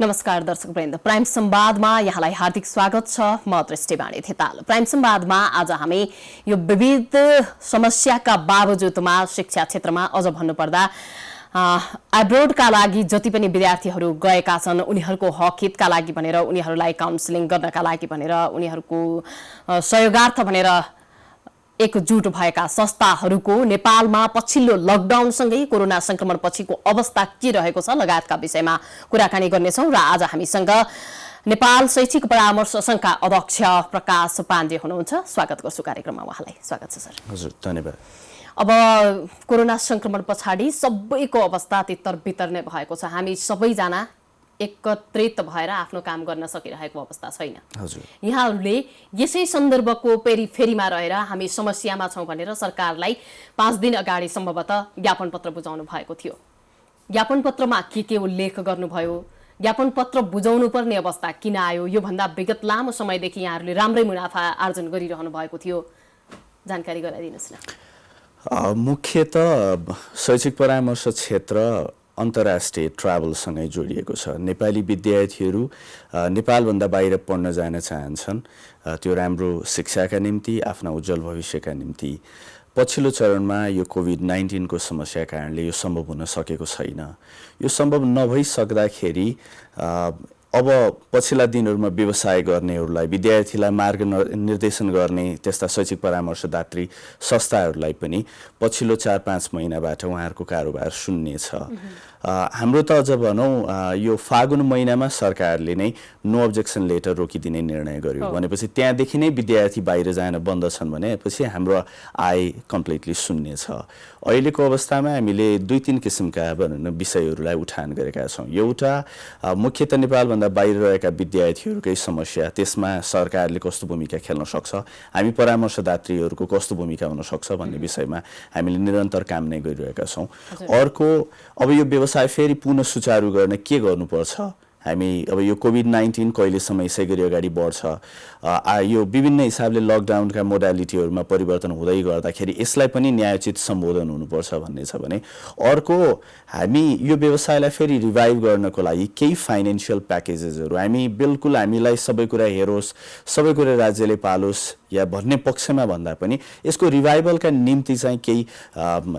नमस्कार दर्शकवृन्द, प्राइम संवादमा यहाँलाई हार्दिक स्वागत छ। म दृष्टिवाणी थिताल। प्राइम संवादमा आज हामी यो विविध समस्याका बावजुदमा शिक्षा क्षेत्रमा अझ भन्नुपर्दा एब्रोडका लागि जति पनि विद्यार्थीहरू गएका छन् उनीहरूको हक हितका लागि भनेर, उनीहरूलाई काउन्सिलिङ गर्नका लागि भनेर, उनीहरूको सहयोगार्थ भनेर एकजुट भएका संस्थाहरूको नेपालमा पछिल्लो लकडाउनसँगै कोरोना संक्रमण पछिको अवस्था के रहेको छ लगायतका विषयमा कुराकानी गर्नेछौँ। र आज हामीसँग नेपाल शैक्षिक परामर्श संघका अध्यक्ष प्रकाश पाण्डे हुनुहुन्छ। स्वागत गर्छु कार्यक्रममा उहाँलाई। स्वागत छ सर। हजुर, धन्यवाद। अब कोरोना संक्रमण पछाडि सबैको अवस्था तितर बितर नै भएको छ। हामी सबैजना एकत्रित भएर आफ्नो काम गर्न सकिरहेको अवस्था छैन। हजुर, यहाँहरूले यसै सन्दर्भको पेरिफेरीमा रहेर हामी समस्यामा छौं भनेर सरकारलाई 5 दिन अगाडि सम्भवतः ज्ञापन पत्र बुझाउनु भएको थियो। ज्ञापन पत्रमा के उल्लेख गर्नुभयो, ज्ञापन पत्र बुझाउनु पर्ने अवस्था किन आयो, यो भन्दा विगत लामो समयदेखि यहाँहरूले राम्रै मुनाफा आर्जन गरिरहनु भएको थियो, जानकारी गराइदिनुस् न। मुख्यतः शैक्षिक परामर्श क्षेत्र अन्तर्राष्ट्रिय ट्राभलसँगै जोडिएको छ। नेपाली विद्यार्थीहरू नेपालभन्दा बाहिर पढ्न जान चाहन्छन्, त्यो राम्रो शिक्षाका निम्ति, आफ्ना उज्जवल भविष्यका निम्ति। पछिल्लो चरणमा यो कोभिड-19 को समस्या कारणले यो सम्भव हुन सकेको छैन। यो सम्भव नभइसक्दाखेरि अब पछिल्ला दिनहरूमा व्यवसाय गर्नेहरूलाई, विद्यार्थीलाई मार्गनिर्देशन गर्ने त्यस्ता शैक्षिक परामर्शदात्री संस्थाहरूलाई पनि पछिल्लो 4-5 महिनाबाट उहाँहरूको कारोबार शून्य छ। हाम्रो त अझ भनौँ यो फागुन महिनामा सरकारले नै नो अब्जेक्सन लेटर रोकिदिने निर्णय गर्यो भनेपछि त्यहाँदेखि नै विद्यार्थी बाहिर जान बन्द छन् भनेपछि हाम्रो आय कम्प्लिटली शून्य छ। अहिलेको अवस्थामा हामीले 2-3 किसिमका विषयहरूलाई उठान गरेका छौँ। एउटा मुख्यतः नेपालभन्दा बाहिर रहेका विद्यार्थीहरूकै समस्या, त्यसमा सरकारले कस्तो भूमिका खेल्न सक्छ, हामी परामर्शदात्रीहरूको कस्तो भूमिका हुन सक्छ भन्ने विषयमा हामीले निरन्तर काम नै गरिरहेका छौँ। अर्को, अब यो व्यवसाय फेरि पुनः सुचारू गर्न के गर्नुपर्छ, हामी अब यो कोभिड-19 कहिलेसम्म यसै गरी अगाडि बढ्छ, यो विभिन्न हिसाबले लकडाउनका मोडालिटीहरूमा परिवर्तन हुँदै गर्दाखेरि यसलाई पनि न्यायोचित सम्बोधन हुनुपर्छ भन्ने छ भने, अर्को हामी यो व्यवसायलाई फेरि रिभाइभ गर्नको लागि केही फाइनेन्सियल प्याकेजेसहरू बिल्कुल हामीलाई सबै कुरा हेरोस्, सबै कुरा राज्यले पालोस् या भन्ने पक्षमा भन्दा पनि यसको रिभाइभलका निम्ति चाहिँ केही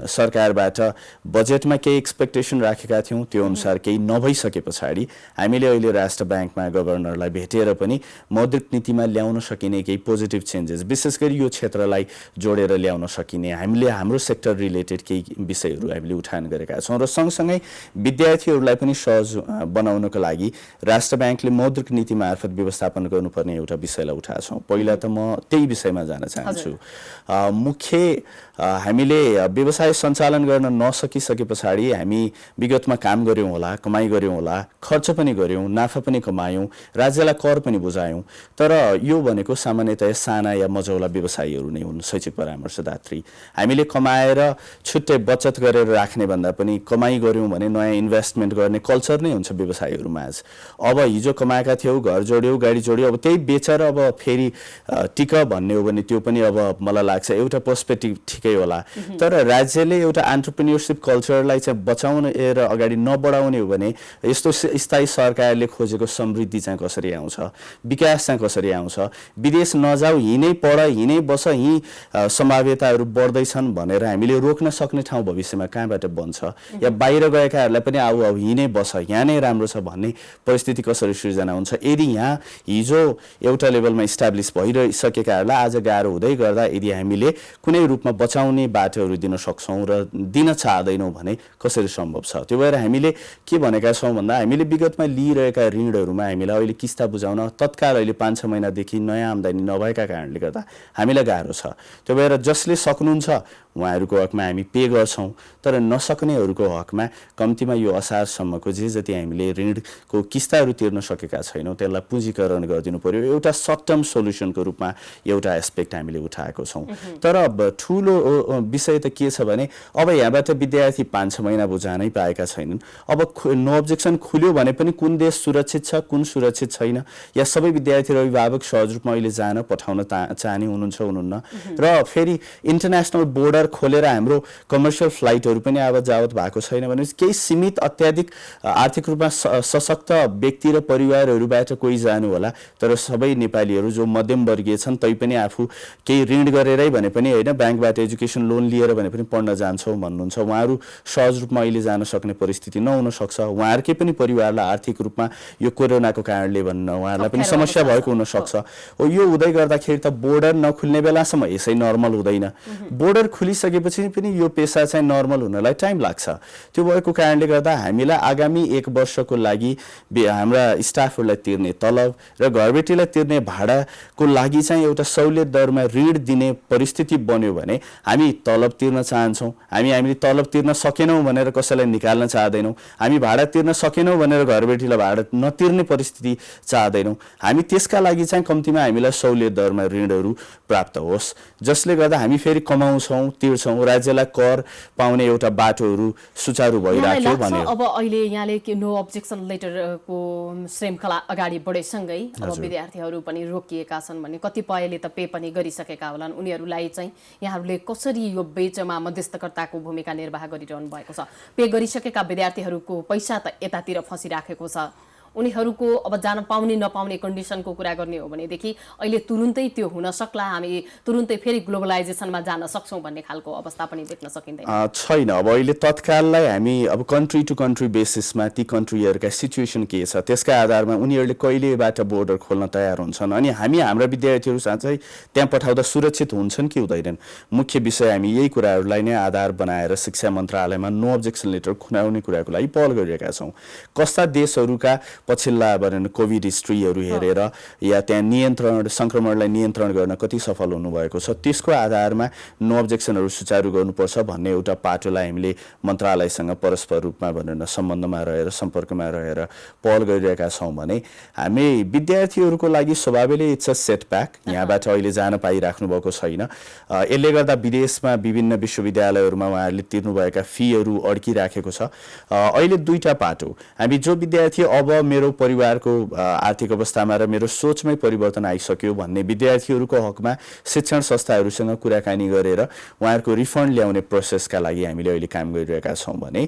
सरकारबाट बजेटमा केही एक्सपेक्टेसन राखेका थियौँ, त्यो अनुसार केही नभइसके पछाडि हामीले अहिले राष्ट्र ब्याङ्कमा गभर्नरलाई भेटेर पनि मौद्रिक नीतिमा ल्याउन सकिने केही पोजिटिभ चेन्जेस, विशेष गरी यो क्षेत्रलाई जोडेर ल्याउन सकिने हामीले हाम्रो सेक्टर रिलेटेड केही विषयहरू हामीले उठान गरेका छौँ। र सँगसँगै विद्यार्थीहरूलाई पनि सहज बनाउनको लागि राष्ट्र ब्याङ्कले मौद्रिक नीति मार्फत व्यवस्थापन गर्नुपर्ने एउटा विषयलाई उठाएको छौँ। पहिला त म त्यही विषयमा जान चाहन्छु। मुख्य हामीले व्यवसाय सञ्चालन गर्न नसकिसके पछाडि हामी विगतमा काम गऱ्यौँ होला, कमाइ गऱ्यौँ होला, खर्च पनि गऱ्यौँ, नाफा पनि कमायौँ, राज्यलाई कर पनि बुझायौँ, तर यो भनेको सामान्यतया साना या मझौला व्यवसायीहरू नै हुन्। शैक्षिक परामर्शदात्री हामीले कमाएर छुट्टै बचत गरेर राख्ने भन्दा पनि कमाइ गऱ्यौँ भने नयाँ इन्भेस्टमेन्ट गर्ने कल्चर नै हुन्छ व्यवसायीहरूमाझ। अब हिजो कमाएका थियौ, घर जोड्यौ, गाडी जोड्यौ, अब त्यही बेचेर अब फेरि टिक भन्ने हो भने त्यो पनि अब मलाई लाग्छ एउटा पर्सपेक्टिभ ठिकै होला। तर राज्यले एउटा एन्टरप्रेन्योरशिप कल्चरलाई चाहिँ बचाउने र अगाडि नबढाउने हो भने यस्तो स्थायी सरकारले खोजेको समृद्धि चाहिँ कसरी आउँछ, विकास चाहिँ कसरी आउँछ, विदेश नजाऊ, यहीँ पढ, यहीँ बस, यहीँ सम्भाव्यताहरू बढ्दैछन् भनेर हामीले रोक्न सक्ने ठाउँ भविष्यमा कहाँबाट बन्छ, या बाहिर गएकाहरूलाई पनि आऊ यहीँ बस, यहाँ नै राम्रो छ भन्ने परिस्थिति कसरी सृजना हुन्छ। यदि यहाँ हिजो एउटा लेभलमा इस्टाब्लिस भइसकेकाहरूलाई आज गाह्रो हुँदै गर्दा यदि हामीले कुनै रूपमा बचाउने बाटोहरू दिन सक्छौँ र दिन चाहदैनौँ भने कसरी सम्भव छ। त्यो भएर हामीले के भनेका छौँ भन्दा हामीले विगतमा लिइरहेका ऋणहरूमा हामीलाई अहिले किस्ता बुझाउन तत्काल अहिले 5-6 महिनादेखि नयाँ आम्दानी नभएका कारणले गर्दा हामीलाई गाह्रो छ। त्यो भएर जसले सक्नुहुन्छ उहाँहरूको हकमा हामी पे गर्छौँ, तर नसक्नेहरूको हकमा कम्तीमा यो असारसम्मको जे जति हामीले ऋणको किस्ताहरू तिर्न सकेका छैनौँ त्यसलाई पुँजीकरण गरिदिनु पर्यो। एउटा सर्ट टर्म सोल्युसनको रूपमा एउटा एस्पेक्ट हामीले उठाएको छौँ। तर ठुलो विषय त के छ भने अब यहाँबाट विद्यार्थी 5-6 महिना बुझानै पाएका छैनन्। अब नो अब्जेक्सन खुल्यो भने पनि कुन देश सुरक्षित छ, कुन सुरक्षित छैन, या सबै विद्यार्थी र अभिभावक सहज रूपमा अहिले जान पठाउन चाहने हुनुहुन्छ हुनुहुन्न, र फेरि इन्टरनेसनल बोर्डर बजार खोलेर हाम्रो कमर्सियल फ्लाइटहरू पनि आवत जावत भएको छैन भने केही सीमित अत्याधिक आर्थिक रूपमा सशक्त व्यक्ति र परिवारहरूबाट कोही जानु होला, तर सबै नेपालीहरू जो मध्यमवर्गीय छन् तैपनि आफू केही ऋण गरेरै भने पनि होइन ब्याङ्कबाट एजुकेसन लोन लिएर भने पनि पढ्न जान्छौँ भन्नुहुन्छ, उहाँहरू सहज रूपमा अहिले जान सक्ने परिस्थिति नहुन सक्छ। उहाँहरूकै पनि परिवारलाई आर्थिक रूपमा यो कोरोनाको कारणले भन्न उहाँहरूलाई पनि समस्या भएको हुनसक्छ। हो यो हुँदै गर्दाखेरि त बोर्डर नखुल्ने बेलासम्म यसै नर्मल हुँदैन, बोर्डर खुलिसकेपछि पनि यो पेसा चाहिँ नर्मल हुनलाई टाइम लाग्छ। त्यो भएको कारणले गर्दा हामीलाई आगामी 1 वर्षको लागि हाम्रा स्टाफहरूलाई तिर्ने तलब र घरबेटीलाई तिर्ने भाडाको लागि चाहिँ एउटा सहुलियत दरमा ऋण दिने परिस्थिति बन्यो भने हामी तलब तिर्न चाहन्छौँ, हामीले तलब तिर्न सकेनौँ भनेर कसैलाई निकाल्न चाहदैनौँ, हामी भाडा तिर्न सकेनौँ भनेर घरबेटीलाई भाडा नतिर्ने परिस्थिति चाहदैनौँ। हामी त्यसका लागि चाहिँ कम्तीमा हामीलाई सहुलियत दरमा ऋणहरू प्राप्त होस्, जसले गर्दा हामी फेरि कमाउँछौँ, तिर्छौँ, राज्यलाई कर पाउने एउटा बाटोहरू सुचारू भइराख्यो भने। अब अहिले यहाँले नो अब्जेक्सन लेटरको श्रृङ्खला अगाडि बढेसँगै अब विद्यार्थीहरू पनि रोकिएका छन् भने कतिपयले त पे पनि गरिसकेका होलान्, उनीहरूलाई चाहिँ यहाँहरूले कसरी यो बीचमा मध्यस्थकर्ताको भूमिका निर्वाह गरिरहनु भएको छ? पे गरिसकेका विद्यार्थीहरूको पैसा त यतातिर फसिराखेको छ, उनीहरूको अब जान पाउने नपाउने कन्डिसनको कुरा गर्ने हो भनेदेखि अहिले तुरुन्तै त्यो हुन सक्ला, हामी तुरुन्तै फेरि ग्लोबलाइजेसनमा जान सक्छौँ भन्ने खालको अवस्था पनि देख्न सकिँदैन छैन। अब अहिले तत्काललाई हामी अब कन्ट्री टु कन्ट्री बेसिसमा ती कन्ट्रीहरूका सिचुएसन के छ त्यसका आधारमा उनीहरूले कहिलेबाट बोर्डर खोल्न तयार हुन्छन् अनि हामी हाम्रा विद्यार्थीहरू साँच्चै त्यहाँ पठाउँदा सुरक्षित हुन्छन् कि हुँदैनन्। मुख्य विषय हामी यही कुराहरूलाई नै आधार बनाएर शिक्षा मन्त्रालयमा नो अब्जेक्सन लेटर खुनाउने कुराको लागि पहल गरिरहेका छौँ। कस्ता देशहरूका पछिल्ला भनौँ कोभिड हिस्ट्रीहरू हेरेर या त्यहाँ नियन्त्रण सङ्क्रमणलाई नियन्त्रण गर्न कति सफल हुनुभएको छ त्यसको आधारमा नो अब्जेक्सनहरू सुचारू गर्नुपर्छ भन्ने एउटा पाटोलाई हामीले मन्त्रालयसँग परस्पर रूपमा भनौँ न सम्बन्धमा रहेर सम्पर्कमा रहेर पहल गरिरहेका छौँ भने हामी विद्यार्थीहरूको लागि स्वभावैले इट्स अ सेटब्याक, यहाँबाट अहिले जान पाइराख्नु भएको छैन। यसले गर्दा विदेशमा विभिन्न विश्वविद्यालयहरूमा उहाँहरूले तिर्नुभएका फीहरू अड्किराखेको छ। अहिले दुईटा पाटो, हामी जो विद्यार्थी अब मेरो परिवारको आर्थिक अवस्थामा र मेरो सोचमै परिवर्तन आइसक्यो भन्ने विद्यार्थीहरूको हकमा शिक्षण संस्थाहरूसँग कुराकानी गरेर उहाँहरूको रिफन्ड ल्याउने प्रोसेसका लागि हामीले अहिले काम गरिरहेका छौँ भने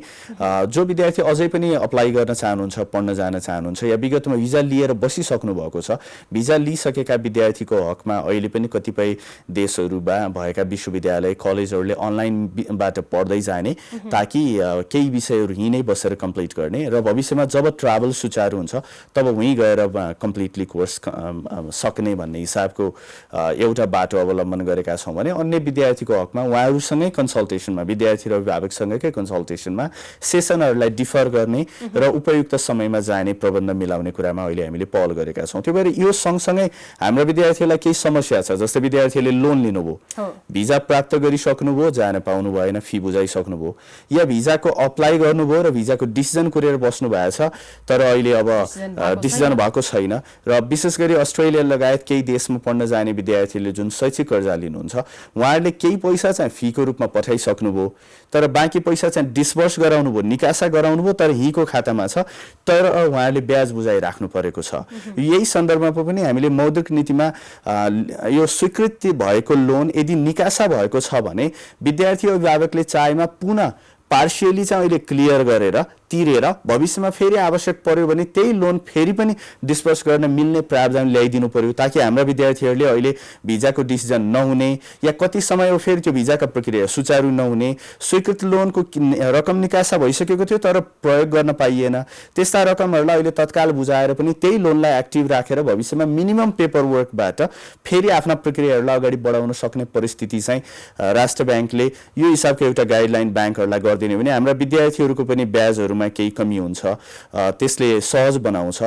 जो विद्यार्थी अझै पनि अप्लाई गर्न चाहनुहुन्छ, पढ्न जान चाहनुहुन्छ या विगतमा भिजा लिएर बसिसक्नु भएको छ, भिजा लिइसकेका विद्यार्थीको हकमा अहिले पनि कतिपय देशहरूमा भएका विश्वविद्यालय कलेजहरूले अनलाइनबाट पढ्दै जाने ताकि केही विषयहरू यहीँ नै बसेर कम्प्लिट गर्ने र भविष्यमा जब ट्राभल सुचारू हुन्छ तब वहीँ गएर कम्प्लिटली कोर्स सक्ने भन्ने हिसाबको एउटा बाटो अवलम्बन गरेका छौँ भने अन्य विद्यार्थीको हकमा उहाँहरूसँगै कन्सल्टेसनमा विद्यार्थी र अभिभावकसँगकै कन्सल्टेसनमा सेसनहरूलाई डिफर गर्ने र उपयुक्त समयमा जाने प्रबन्ध मिलाउने कुरामा अहिले हामीले पहल गरेका छौँ। त्यही भएर यो सँगसँगै हाम्रो विद्यार्थीहरूलाई केही समस्या छ, जस्तै विद्यार्थीले लोन लिनुभयो, भिजा प्राप्त गरिसक्नुभयो, जान पाउनु भएन, फी बुझाइसक्नुभयो या भिजाको अप्लाई गर्नुभयो र भिजाको डिसिजन कुरेर बस्नु भएछ तर अहिले अब डिसिजन भएको छैन र विशेष गरी अस्ट्रेलिया लगायत केही देशमा पढ्न जाने विद्यार्थीले जुन शैक्षिक कर्जा लिनुहुन्छ उहाँहरूले केही पैसा चाहिँ फीको रूपमा पठाइसक्नुभयो तर बाँकी पैसा चाहिँ डिस्बर्स गराउनु भयो, निकासा गराउनु भयो तर यहीँको खातामा छ तर उहाँहरूले ब्याज बुझाइराख्नु परेको छ। यही सन्दर्भमा पनि हामीले मौद्रिक नीतिमा यो स्वीकृति भएको लोन यदि निकासा भएको छ भने विद्यार्थी अभिभावकले चाहेमा पुनः पार्सियली चाहिँ अहिले क्लियर गरेर तिरेर भविष्यमा फेरि आवश्यक पर्यो भने त्यही लोन फेरि पनि डिस्पर्स गर्न मिल्ने प्रावधान ल्याइदिनु पर्यो ताकि हाम्रा विद्यार्थीहरूले अहिले भिजाको डिसिजन नहुने या कति समय हो फेरि त्यो भिजाका प्रक्रिया सुचारू नहुने, स्वीकृत लोनको रकम निकासा भइसकेको थियो तर प्रयोग गर्न पाइएन, त्यस्ता रकमहरूलाई अहिले तत्काल बुझाएर पनि त्यही लोनलाई एक्टिभ राखेर भविष्यमा मिनिमम पेपर वर्कबाट फेरि आफ्ना प्रक्रियाहरूलाई अगाडि बढाउन सक्ने परिस्थिति चाहिँ राष्ट्र ब्याङ्कले यो हिसाबको एउटा गाइडलाइन ब्याङ्कहरूलाई गरिदिने भने हाम्रा विद्यार्थीहरूको पनि ब्याजहरू केही कमी हुन्छ, त्यसले सहज बनाउँछ।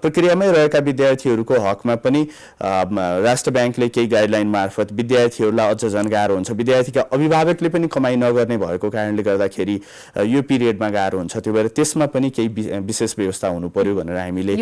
प्रक्रियामै रहेका विद्यार्थीहरूको हकमा पनि राष्ट्र ब्याङ्कले केही गाइडलाइन मार्फत विद्यार्थीहरूलाई अझ झन् गाह्रो हुन्छ, विद्यार्थीका अभिभावकले पनि कमाइ नगर्ने भएको कारणले गर्दाखेरि यो पिरियडमा गाह्रो हुन्छ। त्यो भएर त्यसमा पनि केही विशेष व्यवस्था हुनु पर्यो भनेर हामीले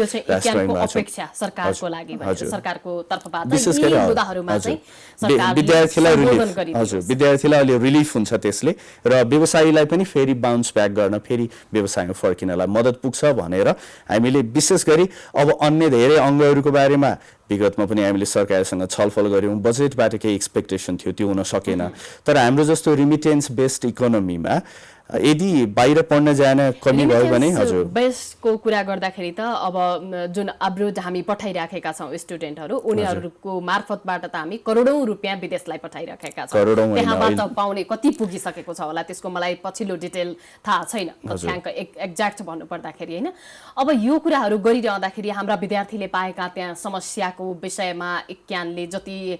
विद्यार्थीलाई अहिले रिलिफ हुन्छ त्यसले र व्यवसायीलाई पनि फेरि बाउन्स ब्याक गर्न फेरि व्यवसायमा फर्किनलाई मद्दत पुग्छ भनेर हामीले विशेष गरी अब अन्य धेरै अङ्गहरूको बारेमा विगतमा पनि हामीले सरकारसँग छलफल गऱ्यौँ बजेटबाट केही एक्सपेक्टेसन थियो त्यो हुन सकेन तर हाम्रो जस्तो रिमिटेन्स बेस्ड इकोनोमीमा यदि बाहिर पढ्न जान कमी भयो भने हजुर बेसको कुरा गर्दाखेरि त अब जुन अब्रोड हामी पठाइराखेका छौँ स्टुडेन्टहरू उनीहरूको मार्फतबाट त हामी करोडौं रुपियाँ विदेशलाई पठाइराखेका छौँ त्यहाँबाट पाउने कति पुगिसकेको छ होला त्यसको मलाई पछिल्लो डिटेल थाहा छैन तथ्याङ्क एक्ज्याक्ट भन्नु पर्दाखेरि हैन अब यो कुराहरू गरिरहँदाखेरि हाम्रा विद्यार्थीले पाएका त्यहाँ समस्याको विषयमा इक्यानले जति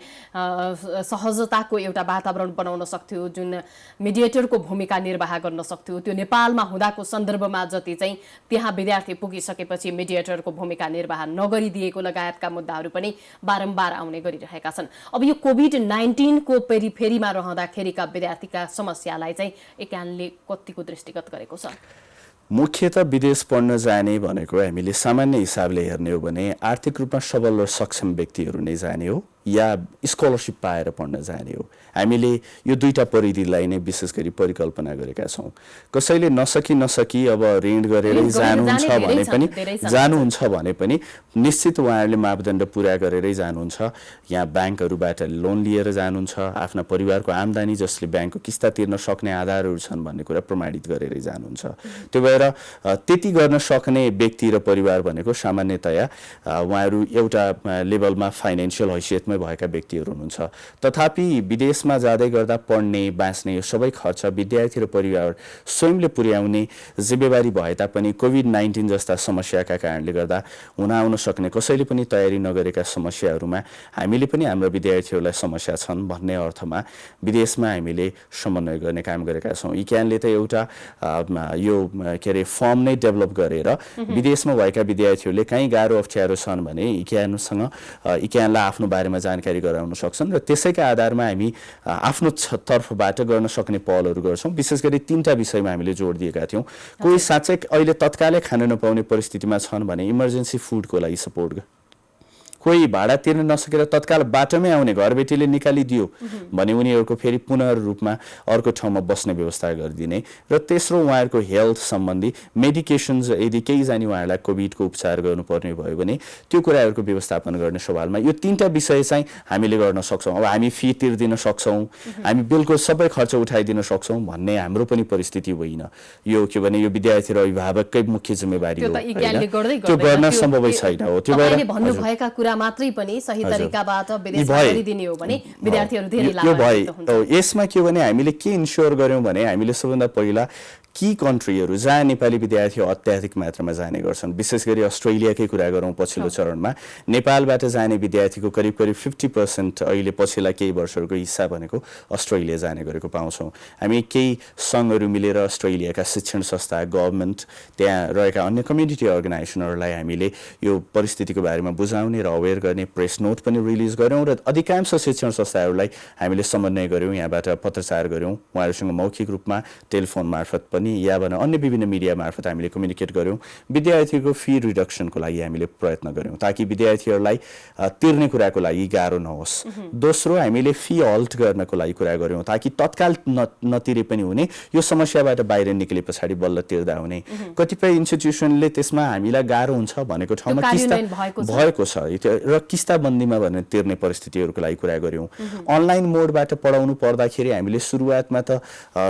सहजताको एउटा वातावरण बनाउन सक्थ्यो जुन मिडिएटरको भूमिका निर्वाह गर्न सक्थ्यो त्यो नेपालमा हुँदाको सन्दर्भमा जति चाहिँ त्यहाँ विद्यार्थी पुगिसकेपछि मिडिएटरको भूमिका निर्वाह नगरिदिएको लगायतका मुद्दाहरू पनि बारम्बार आउने गरिरहेका छन् अब यो कोभिड-19 को पेरिफेरीमा रहँदाखेरिका विद्यार्थीका समस्यालाई चाहिँ इक्यानले कतिको दृष्टिगत गरेको छ मुख्यतः विदेश पढ्न जाने भनेको हामीले सामान्य हिसाबले हेर्ने हो भने आर्थिक रूपमा सबल र सक्षम व्यक्तिहरू नै जाने हो या स्कलरशिप पाएर पढ्न जाने हो हामीले यो दुईटा परिधिलाई नै विशेष गरी परिकल्पना गरेका छौँ कसैले नसकी अब ऋण गरेरै जानुहुन्छ भने पनि निश्चित उहाँहरूले मापदण्ड पुरा गरेरै जानुहुन्छ यहाँ ब्याङ्कहरूबाट लोन लिएर जानुहुन्छ आफ्ना परिवारको आम्दानी जसले ब्याङ्कको किस्ता तिर्न सक्ने आधारहरू छन् भन्ने कुरा प्रमाणित गरेरै जानुहुन्छ त्यो भएर त्यति गर्न सक्ने व्यक्ति र परिवार भनेको सामान्यतया उहाँहरू एउटा लेभलमा फाइनेन्शियल हैसियतमा भएका व्यक्तिहरू हुनुहुन्छ तथापि विदेशमा जाँदै गर्दा पढ्ने बाँच्ने यो सबै खर्च विद्यार्थी र परिवार स्वयंले पुर्याउने जिम्मेवारी भए तापनि कोभिड-19 जस्ता समस्याका कारणले गर्दा हुन आउन सक्ने कसैले पनि तयारी नगरेका समस्याहरूमा हामीले पनि हाम्रो विद्यार्थीहरूलाई समस्या छन् भन्ने अर्थमा विदेशमा हामीले समन्वय गर्ने काम गरेका छौँ इक्यानले त एउटा यो के अरे फर्म नै डेभलप गरेर विदेशमा भएका विद्यार्थीहरूले कहीँ गाह्रो अप्ठ्यारो छन् भने इक्यानलाई आफ्नो बारेमा जानकारी गराउन सक्छन् र त्यसैका आधारमा हामी आफ्नो तर्फबाट गर्न सक्ने पहलहरू गर्छौँ विशेष गरी तीनटा विषयमा हामीले जोड दिएका थियौँ कोही साँच्चै अहिले तत्कालै खान नपाउने परिस्थितिमा छन् भने इमर्जेन्सी फुडको लागि सपोर्ट कोही भाडा तिर्न नसकेर तत्काल बाटोमै आउने घरबेटीले निकालिदियो भने उनीहरूको फेरि पुनः रूपमा अर्को ठाउँमा बस्ने व्यवस्था गरिदिने र तेस्रो उहाँहरूको हेल्थ सम्बन्धी मेडिकेसन्स यदि केही जानी उहाँहरूलाई कोभिडको उपचार गर्नुपर्ने भयो भने त्यो कुराहरूको व्यवस्थापन गर्ने सवालमा यो तीनटा विषय चाहिँ हामीले गर्न सक्छौँ अब हामी फी तिर्दिन सक्छौँ हामी बिल्कुल सबै खर्च उठाइदिन सक्छौँ भन्ने हाम्रो पनि परिस्थिति होइन यो के भने यो विद्यार्थी र अभिभावककै मुख्य जिम्मेवारी हो त्यो गर्न सम्भवै छैन हो त्यो भएर भन्नुभएका कुरा मात्रै पनि सही तरिकाबाट विदेशमा गरिदिने हो भने विद्यार्थीहरू धेरै लाभान्वित हुन्छन् यसमा के भने हामीले के इन्स्योर गर्यौं भने हामीले सबभन्दा पहिला की कन्ट्रीहरू जहाँ नेपाली विद्यार्थी अत्याधिक मात्रामा जाने गर्छन् विशेष गरी अस्ट्रेलियाकै कुरा गरौँ पछिल्लो चरणमा नेपालबाट जाने विद्यार्थीको करिब 50% अहिले पछिल्ला केही वर्षहरूको हिस्सा भनेको अस्ट्रेलिया जाने गरेको पाउँछौँ हामी केही सङ्घहरू मिलेर अस्ट्रेलियाका शिक्षण संस्था गभर्नमेन्ट त्यहाँ रहेका अन्य कम्युनिटी अर्गनाइजेसनहरूलाई हामीले यो परिस्थितिको बारेमा बुझाउने र अवेर गर्ने प्रेस नोट पनि रिलिज गर्यौँ र अधिकांश शिक्षण संस्थाहरूलाई हामीले समन्वय गर्यौँ यहाँबाट पत्रचार गर्यौँ उहाँहरूसँग मौखिक रूपमा टेलिफोन मार्फत पनि या भने अन्य विभिन्न मिडिया मार्फत हामीले कम्युनिकेट गर्यौँ विद्यार्थीको फी रिडक्सनको लागि हामीले प्रयत्न गर्यौँ ताकि विद्यार्थीहरूलाई तिर्ने कुराको लागि गाह्रो नहोस् दोस्रो हामीले फी हल्ट गर्नको लागि कुरा गर्यौँ ताकि तत्काल नतिरे पनि हुने यो समस्याबाट बाहिर निक्ले पछाडि बल्ल तिर्दा हुने कतिपय इन्स्टिट्युसनले त्यसमा हामीलाई गाह्रो हुन्छ भनेको ठाउँमा किस्ता भएको छ र किस्ताबन्दीमा भनेर तिर्ने परिस्थितिहरूको लागि कुरा गर्यौँ अनलाइन मोडबाट पढाउनु पर्दाखेरि हामीले सुरुवातमा त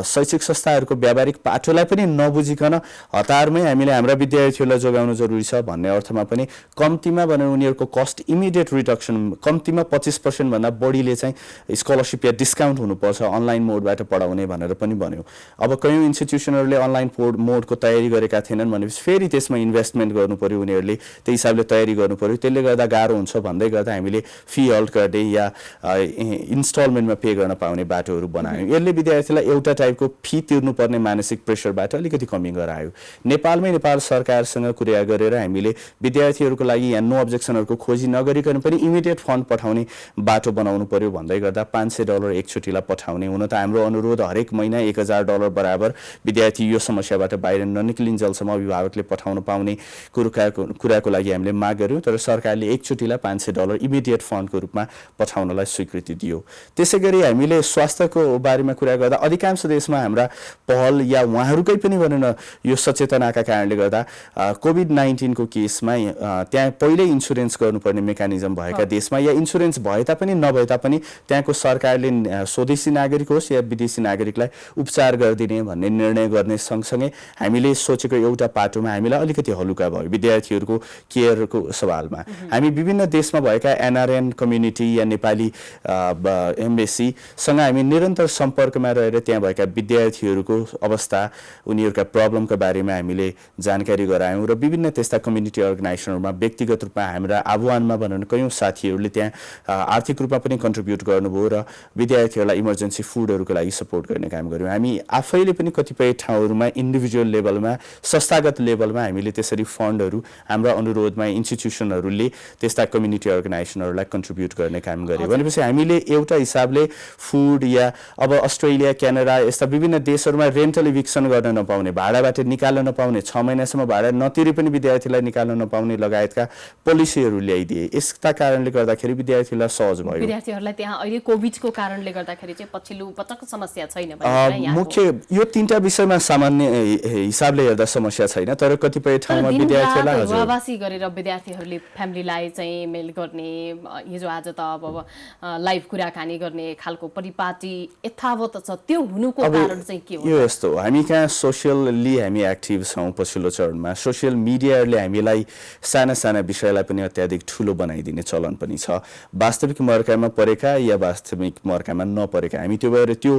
शैक्षिक संस्थाहरूको व्यावहारिक पाठोलाई पनि नबुझिकन हतारमै हामीले हाम्रा विद्यार्थीहरूलाई जोगाउनु जरुरी छ भन्ने अर्थमा पनि कम्तीमा भनेर उनीहरूको कस्ट इमिडिएट रिडक्सन कम्तीमा 25% भन्दा बढीले चाहिँ स्कलरशिप या डिस्काउन्ट हुनुपर्छ अनलाइन मोडबाट पढाउने भनेर पनि भन्यो अब कयौं इन्स्टिट्युसनहरूले अनलाइन मोडको तयारी गरेका थिएनन् भनेपछि फेरि त्यसमा इन्भेस्टमेन्ट गर्नु पर्यो उनीहरूले त्यही हिसाबले तयारी गर्नु पर्यो त्यसले गर्दा गाह्रो हुन्छ भन्दै गर्दा हामीले फी हल्ट गर्ने या इन्स्टलमेन्टमा पे गर्न पाउने बाटोहरू बनायौँ यसले विद्यार्थीलाई एउटा टाइपको फी तिर्नुपर्ने मानसिक प्रेसरबाट अलिकति कमी गरायो नेपालमै नेपाल सरकारसँग कुरा गरेर हामीले विद्यार्थीहरूको लागि यहाँ नो अब्जेक्सनहरूको खोजी नगरिकन पनि इमिडिएट फन्ड पठाउने बाटो बनाउनु पर्यो भन्दै गर्दा $500 एकचोटिलाई पठाउने हुन त हाम्रो अनुरोध हरेक महिना $1000 बराबर विद्यार्थी यो समस्याबाट बाहिर ननिक्लिन्जेलसम्म अभिभावकले पठाउन पाउने कुराको लागि हामीले माग गर्यौं तर सरकारले एकचोटिलाई $500 इमिडिएट फन्डको रूपमा पठाउनलाई स्वीकृति दियो त्यसैगरी हामीले स्वास्थ्यको बारेमा कुरा गर्दा अधिकांश देशमा हाम्रा पहल या उहाँहरूकै पनि भनौँ न यो सचेतनाका कारणले गर्दा कोभिड-19 को केसमा त्यहाँ पहिल्यै इन्सुरेन्स गर्नुपर्ने मेकानिजम भएका देशमा या इन्सुरेन्स भए तापनि नभए तापनि त्यहाँको सरकारले स्वदेशी नागरिक होस् या विदेशी नागरिकलाई उपचार गरिदिने भन्ने निर्णय गर्ने सँगसँगै हामीले सोचेको एउटा पाटोमा हामीलाई अलिकति हलुका भयो विद्यार्थीहरूको केयरको सवालमा। हामी विभिन्न देशमा भएका एनआरएन कम्युनिटी या नेपाली एम्बेसीसँग हामी निरन्तर सम्पर्कमा रहेर त्यहाँ भएका विद्यार्थीहरूको अवस्था उनीहरूका प्रब्लमका बारेमा हामीले जानकारी गरायौँ र विभिन्न त्यस्ता कम्युनिटी अर्गनाइजेसनहरूमा व्यक्तिगत रूपमा हाम्रा आह्वानमा भनौँ न कयौँ साथीहरूले त्यहाँ आर्थिक रूपमा पनि कन्ट्रिब्युट गर्नुभयो र विद्यार्थीहरूलाई इमर्जेन्सी फुडहरूको लागि सपोर्ट गर्ने काम गर्यौँ। हामी आफैले पनि कतिपय ठाउँहरूमा इन्डिभिजुअल लेभलमा संस्थागत लेभलमा हामीले त्यसरी फन्डहरू हाम्रा अनुरोधमा इन्स्टिट्युसनहरूले त्यस्ता कम्युनिटी अर्गनाइजेसनहरूलाई कन्ट्रिब्युट गर्ने काम गर्यो भनेपछि हामीले एउटा हिसाबले फुड या अब अस्ट्रेलिया क्यानाडा यस्ता विभिन्न देशहरूमा रेन्टल इभिक्सन गर्न नपाउने भाडाबाट निकाल्न नपाउने 6 महिनासम्म भाडा नतिरे पनि विद्यार्थीलाई निकाल्न नपाउने लगायतका पोलिसीहरू ल्याइदिए। यसका कारणले गर्दाखेरि विद्यार्थीलाई सहज भयो। विद्यार्थीहरूलाई त्यहाँ अहिले कोभिडको कारणले गर्दाखेरि चाहिँ पछिल्लो पटक समस्या छैन मुख्य यो तीनटा विषयमा सामान्य हिसाबले हेर्दा समस्या छैन तर कतिपय ठाउँमा विद्यार्थीलाई हजुर आवासी गरेर विद्यार्थीहरूले फ्यामिलीलाई चाहिँ मेल गर्ने हिजो आज त अब लाइभ कुराकानी गर्ने खालको परिपाटी यथावत छ त्यो हुनुको कारण चाहिँ के हो? यो यस्तो हो हामी कहाँ सोसियली हामी एक्टिभ छौँ पछिल्लो चरणमा सोसियल मिडियाहरूले हामीलाई साना साना विषयलाई पनि अत्याधिक ठुलो बनाइदिने चलन पनि छ। वास्तविक मर्कामा परेका या वास्तविक मर्कामा नपरेका हामी त्यो भएर त्यो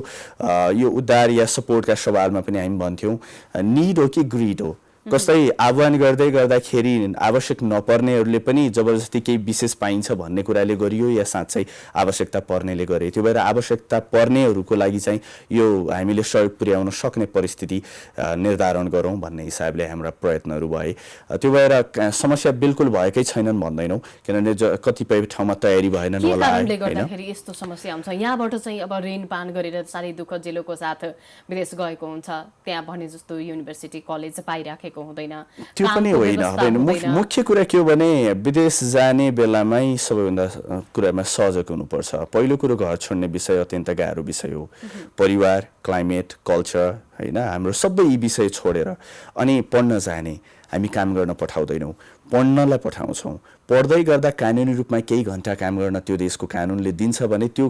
यो उद्धार या सपोर्टका सवालमा पनि हामी भन्थ्यौँ निड हो कि ग्रिड हो। कस्तै आह्वान गर्दै गर्दाखेरि आवश्यक नपर्नेहरूले पनि जबरजस्ती केही विशेष पाइन्छ भन्ने कुराले गरियो या साँच्चै आवश्यकता पर्नेले गरे। त्यो भएर आवश्यकता पर्नेहरूको लागि चाहिँ यो हामीले सहयोग पुर्याउन सक्ने परिस्थिति निर्धारण गरौँ भन्ने हिसाबले हाम्रा प्रयत्नहरू भए। त्यो भएर समस्या बिल्कुल भएकै छैनन् भन्दैनौँ किनभने कतिपय ठाउँमा तयारी भएनन् होला गर्दाखेरि यस्तो समस्या हुन्छ। यहाँबाट चाहिँ अब ऋण पान गरेर साह्रै दुःख जेलोको साथ विदेश गएको हुन्छ त्यहाँ भने जस्तो युनिभर्सिटी कलेज पाइराखेको हुँदैन त्यो पनि होइन। मुख्य कुरा के हो भने विदेश जाने बेलामै सबैभन्दा कुरामा सजग हुनुपर्छ। पहिलो कुरो घर छोड्ने विषय अत्यन्त गाह्रो विषय हो। परिवार क्लाइमेट कल्चर होइन हाम्रो सबै यी विषय छोडेर अनि पढ्न जाने हामी काम गर्न पठाउँदैनौँ पढ्नलाई पठाउँछौँ। पढ्दै गर्दा कानुनी रूपमा केही घन्टा काम गर्न त्यो देशको कानुनले दिन्छ भने त्यो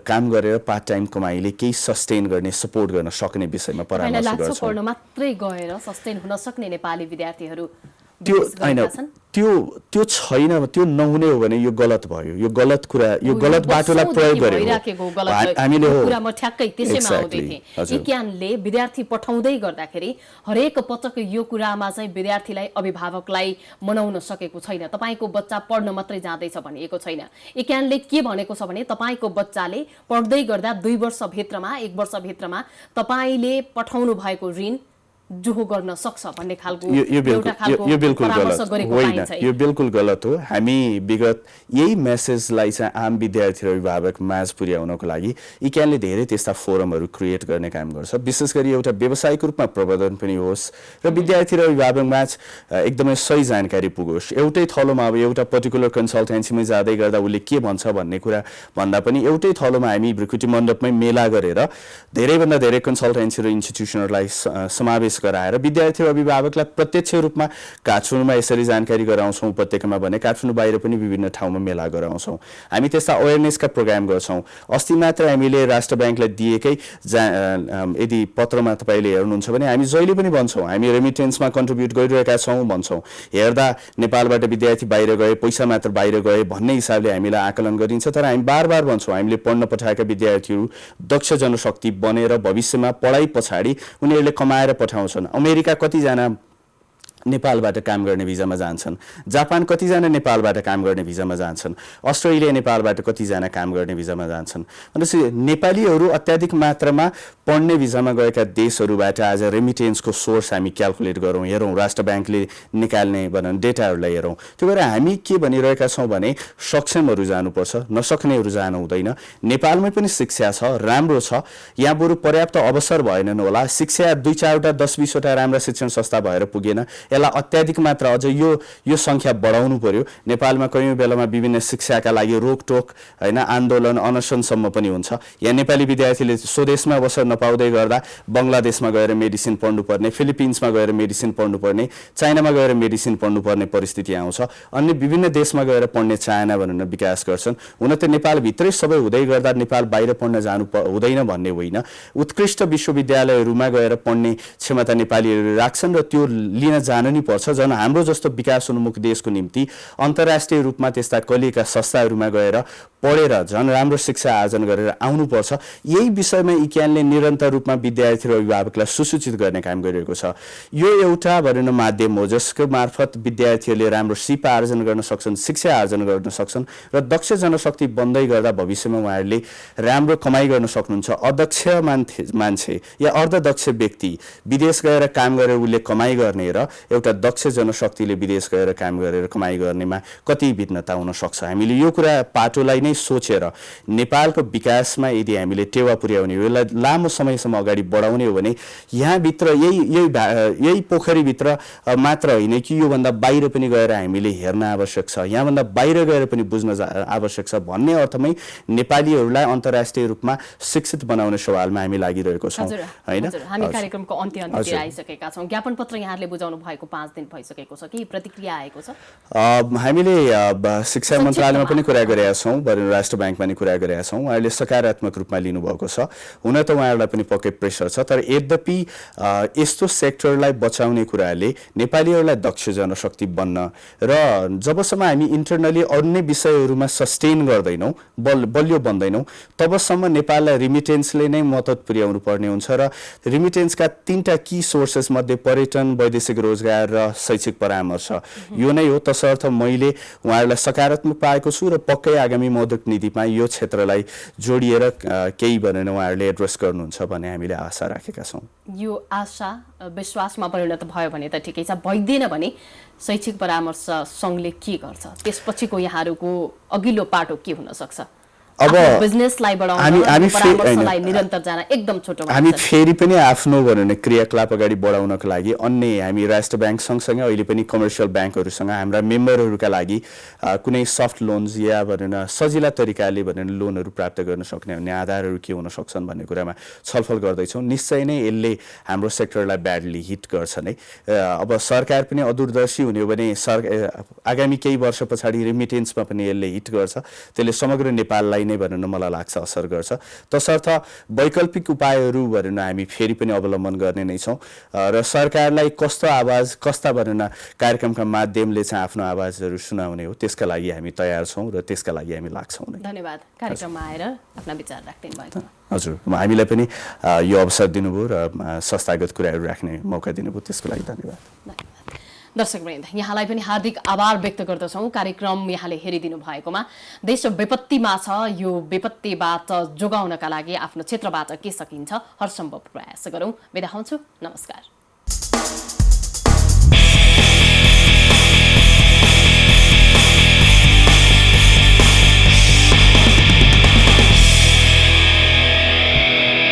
काम गरेर पार्ट टाइम कमाइले केही सस्टेन गर्ने सपोर्ट गर्न सक्ने विषयमा परामर्श गर्छौँ। पढ्न मात्रै गएर सस्टेन हुन सक्ने नेपाली विद्यार्थीहरू त्यो होइन त्यो छैन त्यो नहुने हो भने यो गलत भयो। यो गलत कुरा यो गलत बाटोलाई प्रयोग गर्यो हामीले हो कुरा म ठ्याक्कै त्यसैमा आउँदै थिएँ। इक्यानले विद्यार्थी पठाउँदै गर्दाखेरि हरेक पटक यो कुरामा चाहिँ विद्यार्थीलाई अभिभावकलाई मनाउन सकेको छैन। तपाईँको बच्चा पढ्न मात्रै जाँदैछ भनिएको छैन। इक्यानले के भनेको छ भने तपाईँको बच्चाले पढ्दै गर्दा 2 वर्षभित्रमा 1 वर्षभित्रमा तपाईँले पठाउनु भएको ऋण जोहो गर्न सक्छ भन्ने खालको यो बिल्कुल गलत होइन। यो बिल्कुल गलत हो। हामी विगत यही मेसेजलाई चाहिँ आम विद्यार्थी र अभिभावक माझ पुर्याउनको लागि इक्यानले धेरै त्यस्ता फोरमहरू क्रिएट गर्ने काम गर्छ। विशेष गरी एउटा व्यावसायिक रूपमा प्रबन्धन पनि होस् र विद्यार्थी र अभिभावक माझ एकदमै सही जानकारी पुगोस्। एउटै थलोमा अब एउटा पर्टिकुलर कन्सल्टेन्सीमा जाँदै गर्दा उसले के भन्छ भन्ने कुरा भन्दा पनि एउटै थलोमा हामी भृकुटी मण्डपमै मेला गरेर धेरैभन्दा धेरै कन्सल्टेन्सी र इन्स्टिट्युसनहरूलाई समावेश गराएर विद्यार्थी र अभिभावकलाई प्रत्यक्ष रूपमा काठमाडौँमा यसरी जानकारी गराउँछौँ। उपत्यकामा भने काठमाडौँ बाहिर पनि विभिन्न ठाउँमा मेला गराउँछौँ। हामी त्यस्ता अवेरनेसका प्रोग्राम गर्छौँ। अस्ति मात्र हामीले राष्ट्र ब्याङ्कलाई दिएकै यदि पत्रमा तपाईँले हेर्नुहुन्छ भने हामी जहिले पनि भन्छौँ हामी रेमिटेन्समा कन्ट्रिब्युट गरिरहेका छौँ भन्छौँ। हेर्दा नेपालबाट विद्यार्थी बाहिर गए पैसा मात्र बाहिर गए भन्ने हिसाबले हामीलाई आकलन गरिन्छ तर हामी बार बार भन्छौँ हामीले पढ्न पठाएका विद्यार्थीहरू दक्ष जनशक्ति बनेर भविष्यमा पढाइ पछाडि उनीहरूले कमाएर पठाउँछन्। अमेरिका कतिजना नेपालबाट काम गर्ने भिजामा जान्छन्। जापान कतिजना नेपालबाट काम गर्ने भिजामा जान्छन्। अस्ट्रेलिया नेपालबाट कतिजना काम गर्ने भिजामा जान्छन्। भनेपछि नेपालीहरू अत्याधिक मात्रामा पढ्ने भिजामा गएका देशहरूबाट आज रेमिटेन्सको सोर्स हामी क्याल्कुलेट गरौँ हेरौँ राष्ट्र ब्याङ्कले निकाल्ने भनौँ डेटाहरूलाई हेरौँ। त्यो भएर हामी के भनिरहेका छौँ भने सक्षमहरू जानुपर्छ नसक्नेहरू जानु हुँदैन। नेपालमै पनि शिक्षा छ राम्रो छ। यहाँ बरु पर्याप्त अवसर भएनन् होला। शिक्षा 2-4वटा 10-20वटा राम्रा शिक्षण संस्था भएर पुगेन यसलाई अत्याधिक मात्रा अझ यो सङ्ख्या बढाउनु पर्यो। नेपालमा कयौँ बेलामा विभिन्न शिक्षाका लागि रोकटोक होइन आन्दोलन अनसनसम्म पनि हुन्छ। यहाँ नेपाली विद्यार्थीले स्वदेशमा बस्न नपाउँदै गर्दा बङ्गलादेशमा गएर मेडिसिन पढ्नुपर्ने, फिलिपिन्समा गएर मेडिसिन पढ्नुपर्ने, चाइनामा गएर मेडिसिन पढ्नुपर्ने परिस्थिति आउँछ। अन्य विभिन्न देशमा गएर पढ्ने चाहना भनेर विकास गर्छन्। हुन त नेपालभित्रै सबै हुँदै गर्दा नेपाल बाहिर पढ्न जानु हुँदैन भन्ने होइन। उत्कृष्ट विश्वविद्यालयहरूमा गएर पढ्ने क्षमता नेपालीहरूले राख्छन् र त्यो लिन जानु नै पर्छ। झन् हाम्रो जस्तो विकास उन्मुख देशको निम्ति अन्तर्राष्ट्रिय रूपमा त्यस्ता कलिएका संस्थाहरूमा गएर पढेर झन् राम्रो शिक्षा आर्जन गरेर आउनुपर्छ। यही विषयमा इक्यानले निरन्तर रूपमा विद्यार्थी र अभिभावकलाई सुसूचित गर्ने काम गरिरहेको छ। यो एउटा भनौँ न माध्यम हो जसको मार्फत विद्यार्थीहरूले राम्रो सिप आर्जन गर्न सक्छन्, शिक्षा आर्जन गर्न सक्छन् र दक्ष जनशक्ति बन्दै गर्दा भविष्यमा उहाँहरूले राम्रो कमाइ गर्न सक्नुहुन्छ। अदक्ष मान्छे या अर्धदक्ष व्यक्ति विदेश गएर काम गरेर उसले कमाइ गर्ने र एउटा दक्ष जनशक्तिले विदेश गएर काम गरेर कमाइ गर्नेमा कति भिन्नता हुन सक्छ। हामीले यो कुरा पाटोलाई नै सोचेर नेपालको विकासमा यदि हामीले टेवा पुर्याउने हो, यसलाई लामो समयसम्म अगाडि बढाउने हो भने यहाँभित्र यही पोखरीभित्र मात्र होइन कि योभन्दा बाहिर पनि गएर हामीले हेर्न आवश्यक छ, यहाँभन्दा बाहिर गएर पनि बुझ्न आवश्यक छ भन्ने अर्थमै नेपालीहरूलाई अन्तर्राष्ट्रिय रूपमा शिक्षित बनाउने सवालमा हामी लागिरहेको छौँ होइन। हामी कार्यक्रमको अन्त्यतिर आइसकेका छौँ। ज्ञापन पत्र यहाँले बुझाउनु भएको 5 दिन भइसकेको छ कि प्रतिक्रिया आएको छ? हामीले शिक्षा मन्त्रालयमा पनि कुरा गरेका छौँ, राष्ट्र ब्याङ्कमा पनि कुरा गरेका छौँ। उहाँहरूले सकारात्मक रूपमा लिनुभएको छ। हुन त उहाँहरूलाई पनि पक्कै प्रेसर छ, तर यद्यपि यस्तो सेक्टरलाई बचाउने कुराले नेपालीहरूलाई दक्ष जनशक्ति बन्न र जबसम्म हामी इन्टरनली अन्य विषयहरूमा सस्टेन गर्दैनौँ, बलियो बन्दैनौँ, तबसम्म नेपाललाई रिमिटेन्सले नै मद्दत पुर्याउनु पर्ने हुन्छ। र रिमिटेन्सका 3टा की सोर्सेस मध्ये पर्यटन, वैदेशिक रोजगार र शैक्षिक परामर्श यो नै हो। तसर्थ मैले उहाँहरूलाई सकारात्मक पाएको छु र पक्कै आगामी मौद्रिक नीतिमा यो क्षेत्रलाई जोडिएर केही भनेर उहाँहरूले एड्रेस गर्नुहुन्छ भन्ने हामीले आशा राखेका छौँ। यो आशा विश्वासमा परिणत भयो भने त ठिकै छ, भइदिएन भने शैक्षिक परामर्श सङ्घले के गर्छ? त्यसपछिको यहाँहरूको अघिल्लो पाटो के हुन सक्छ? अब बिजनेसलाई बढाउन, परामर्शलाई निरन्तर जान एकदम छोटो हामी फेरि पनि आफ्नो भनौँ क्रियाकलाप अगाडि बढाउनको लागि अन्य हामी राष्ट्र ब्याङ्क सँगसँगै अहिले पनि कमर्सियल ब्याङ्कहरूसँग हाम्रा मेम्बरहरूका लागि कुनै सफ्ट लोन्स या भनौँ न सजिला तरिकाले भनौँ लोनहरू प्राप्त गर्न सक्ने भन्ने आधारहरू के हुन सक्छन् भन्ने कुरामा छलफल गर्दैछौँ। निश्चय नै यसले हाम्रो सेक्टरलाई ब्याडली हिट गर्छ नै। अब सरकार पनि अदूरदर्शी हुने हो भने आगामी केही वर्ष पछाडि रिमिटेन्समा पनि यसले हिट गर्छ। त्यसले समग्र नेपाललाई नै भनेर मलाई लाग्छ असर गर्छ। तसर्थ वैकल्पिक उपायहरू भनेर हामी फेरि पनि अवलम्बन गर्ने नै छौँ र सरकारलाई कस्तो आवाज, कस्ता भनेर कार्यक्रमका माध्यमले चाहिँ आफ्नो आवाजहरू सुनाउने हो त्यसका लागि हामी तयार छौँ र त्यसका लागि हामी लाग्छौँ नै। धन्यवाद कार्यक्रममा आएर आफ्ना विचार राख्दिनु भएको। हजुर, हामीलाई पनि यो अवसर दिनुभयो र संस्थागत कुराहरू राख्ने मौका दिनुभयो, त्यसको लागि धन्यवाद। दर्शकवृन्द, यहाँलाई पनि हार्दिक आभार व्यक्त गर्दछौँ कार्यक्रम यहाँले हेरिदिनु भएकोमा। देश विपत्तिमा छ, यो विपत्तिबाट जोगाउनका लागि आफ्नो क्षेत्रबाट के सकिन्छ हरसम्भव प्रयास गरौँ। बिदा हुन्छु, नमस्कार।